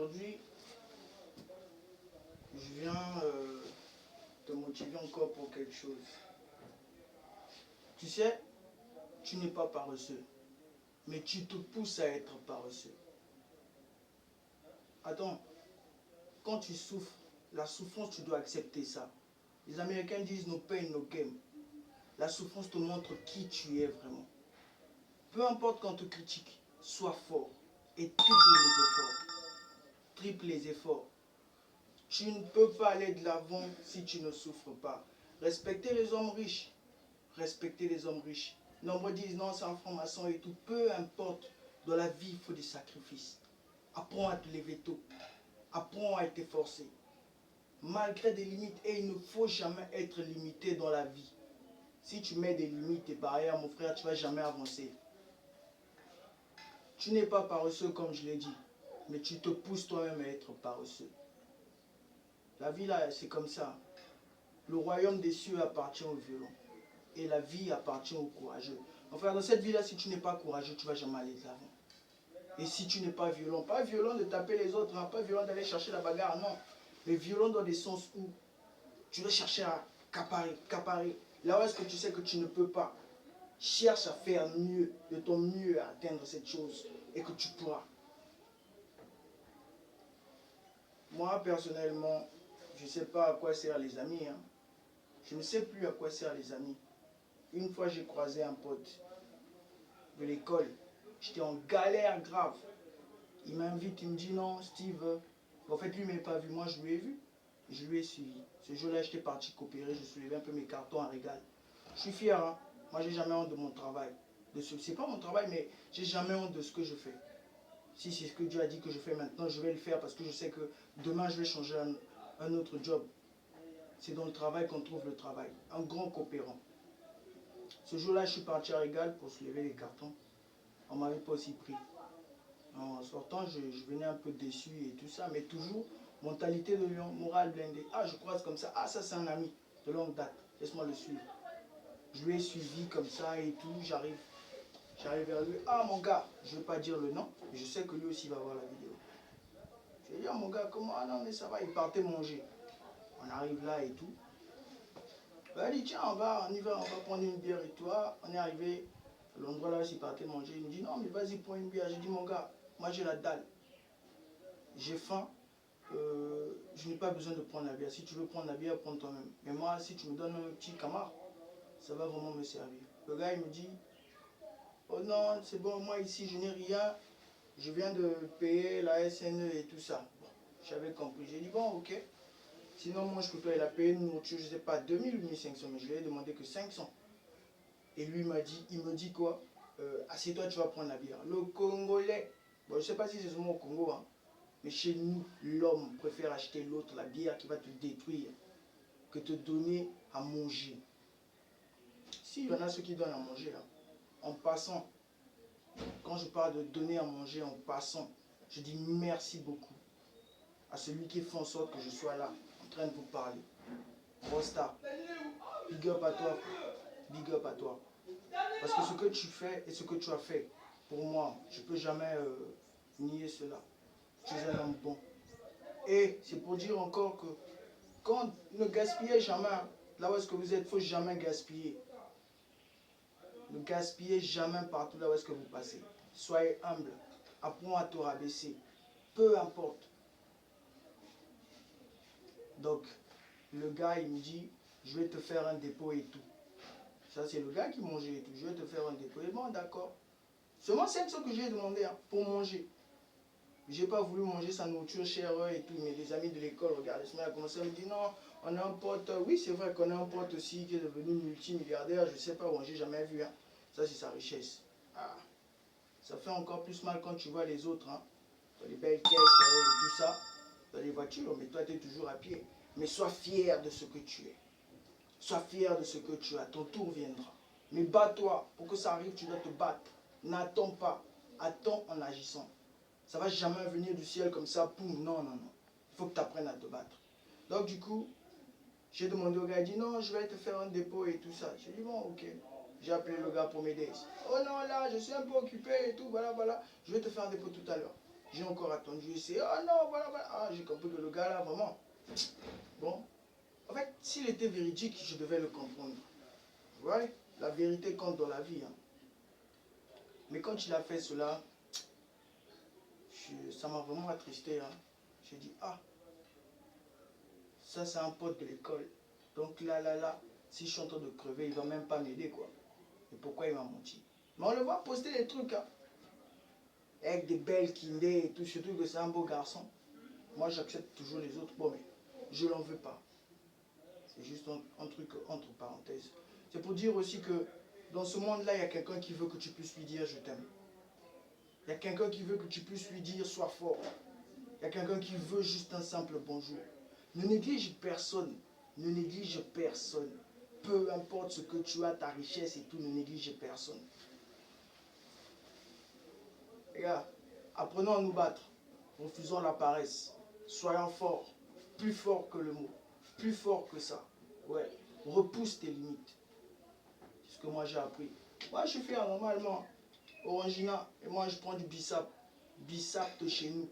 Aujourd'hui, je viens te motiver encore pour quelque chose. Tu sais, tu n'es pas paresseux, mais tu te pousses à être paresseux. Attends, quand tu souffres, la souffrance, tu dois accepter ça. Les Américains disent no pain, no game. La souffrance te montre qui tu es vraiment. Peu importe quand on te critique, sois fort et triple les efforts. Triple les efforts. Tu ne peux pas aller de l'avant si tu ne souffres pas. Respectez les hommes riches. Respectez les hommes riches. Nombre disent non, c'est un franc-maçon et tout. Peu importe. Dans la vie, il faut des sacrifices. Apprends à te lever tôt. Apprends à être forcé. Malgré des limites, et il ne faut jamais être limité dans la vie. Si tu mets des limites et barrières, mon frère, tu ne vas jamais avancer. Tu n'es pas paresseux comme je l'ai dit, mais tu te pousses toi-même à être paresseux. La vie là, c'est comme ça. Le royaume des cieux appartient aux violents. Et la vie appartient aux courageux. Mon frère, dans cette vie là, si tu n'es pas courageux, tu ne vas jamais aller de l'avant. Et si tu n'es pas violent de taper les autres, hein, pas violent d'aller chercher la bagarre, non. Mais violent dans des sens où tu dois chercher à caparer. Là où est-ce que tu sais que tu ne peux pas, cherche à faire mieux, de ton mieux à atteindre cette chose et que tu pourras. Moi, personnellement, je ne sais pas à quoi servent les amis. Hein. Je ne sais plus à quoi servent les amis. Une fois, j'ai croisé un pote de l'école. J'étais en galère grave. Il m'invite, il me dit non, Steve. En fait, lui, il ne m'avait pas vu. Moi, je lui ai vu. Je lui ai suivi. Ce jour-là, j'étais parti coopérer. Je soulevais un peu mes cartons à régal. Je suis fier. Hein. Moi, j'ai jamais honte de mon travail. C'est pas mon travail, mais j'ai jamais honte de ce que je fais. Si c'est ce que Dieu a dit que je fais maintenant, je vais le faire parce que je sais que demain, je vais changer un autre job. C'est dans le travail qu'on trouve le travail. Un grand coopérant. Ce jour-là, je suis parti à Régal pour soulever les cartons. On ne m'avait pas aussi pris. En sortant, je venais un peu déçu et tout ça, mais toujours mentalité de lion, morale blindée. Ah, je croise comme ça. Ah, ça, c'est un ami de longue date. Laisse-moi le suivre. Je lui ai suivi comme ça et tout. J'arrive vers lui. Ah, mon gars, je ne vais pas dire le nom, mais je sais que lui aussi va voir la vidéo. Je lui ai dit, ah, mon gars, comment? Ah non, mais ça va, il partait manger. On arrive là et tout. Il a dit, tiens, on y va, on va prendre une bière et toi. On est arrivé à l'endroit là où il partait manger. Il me dit, non, mais vas-y, prends une bière. J'ai dit, mon gars, moi j'ai la dalle. J'ai faim. Je n'ai pas besoin de prendre la bière. Si tu veux prendre la bière, prends toi-même. Mais moi, si tu me donnes un petit camard, ça va vraiment me servir. Le gars, il me dit, oh non, c'est bon, moi ici, je n'ai rien. Je viens de payer la SNE et tout ça. Bon, j'avais compris. J'ai dit, bon, ok. Sinon, moi, je peux toi, il a payé une nourriture, je ne sais pas, 2000 ou 1500, mais je lui ai demandé que 500. Et lui, il me dit quoi? Assieds-toi, tu vas prendre la bière. Le Congolais, bon, je ne sais pas si c'est seulement au Congo, hein, mais chez nous, l'homme préfère acheter l'autre, la bière qui va te détruire, que te donner à manger. Si, il y en a ceux qui donnent à manger, hein, en passant. Quand je parle de donner à manger en passant, je dis merci beaucoup à celui qui fait en sorte que je sois là, en train de vous parler. Rosta, big up à toi, big up à toi. Parce que ce que tu fais et ce que tu as fait, pour moi, je ne peux jamais nier cela. Tu es un homme bon. Et c'est pour dire encore que quand ne gaspillez jamais, là où est-ce que vous êtes, il ne faut jamais gaspiller. Ne gaspillez jamais partout là où est-ce que vous passez. Soyez humble. Apprends à te rabaisser. Peu importe. Donc, le gars, il me dit, je vais te faire un dépôt et tout. Ça, c'est le gars qui mangeait et tout. Je vais te faire un dépôt. Et bon, d'accord. Seulement 500 que j'ai demandé hein, pour manger. Je n'ai pas voulu manger sa nourriture chère et tout. Mais les amis de l'école, regardez, ils ont commencé à me dire, non, on a un pote. Oui, c'est vrai qu'on a un pote aussi qui est devenu multimilliardaire. Je ne sais pas, moi, j'ai jamais vu. Hein. Ça, c'est sa richesse. Ah. Ça fait encore plus mal quand tu vois les autres. Hein. Dans les belles caisses et tout ça. Dans les voitures, mais toi, tu es toujours à pied. Mais sois fier de ce que tu es. Sois fier de ce que tu as. Ton tour viendra. Mais bats-toi. Pour que ça arrive, tu dois te battre. N'attends pas. Attends en agissant. Ça ne va jamais venir du ciel comme ça. Poum. Non, non, non. Il faut que tu apprennes à te battre. Donc, du coup, j'ai demandé au gars. Il dit non, je vais te faire un dépôt et tout ça. J'ai dit bon, ok. J'ai appelé le gars pour m'aider. Oh non, là, je suis un peu occupé et tout. Voilà, voilà. Je vais te faire un dépôt tout à l'heure. J'ai encore attendu. C'est, oh non, voilà, voilà. Ah, j'ai compris que le gars là, vraiment. Bon. En fait, s'il était véridique, je devais le comprendre. Vous voyez, la vérité compte dans la vie. Hein. Mais quand il a fait cela, ça m'a vraiment attristé. Hein. J'ai dit, ah, ça c'est un pote de l'école. Donc là, si je suis en train de crever, il ne va même pas m'aider, quoi. Et pourquoi il m'a menti? Mais on le voit poster des trucs, hein. Avec des belles kindés et tout, surtout que c'est un beau garçon. Moi, j'accepte toujours les autres. Bon, mais je l'en veux pas. C'est juste un truc entre parenthèses. C'est pour dire aussi que dans ce monde-là, il y a quelqu'un qui veut que tu puisses lui dire je t'aime. Il y a quelqu'un qui veut que tu puisses lui dire sois fort. Il y a quelqu'un qui veut juste un simple bonjour. Ne néglige personne. Ne néglige personne. Peu importe ce que tu as, ta richesse et tout, ne néglige personne. Les gars, apprenons à nous battre. Refusons la paresse. Soyons forts. Plus forts que le mot. Plus fort que ça. Ouais. Repousse tes limites. C'est ce que moi j'ai appris. Moi je suis fier normalement. Orangina. Et moi je prends du bissap. Bissap de chez nous.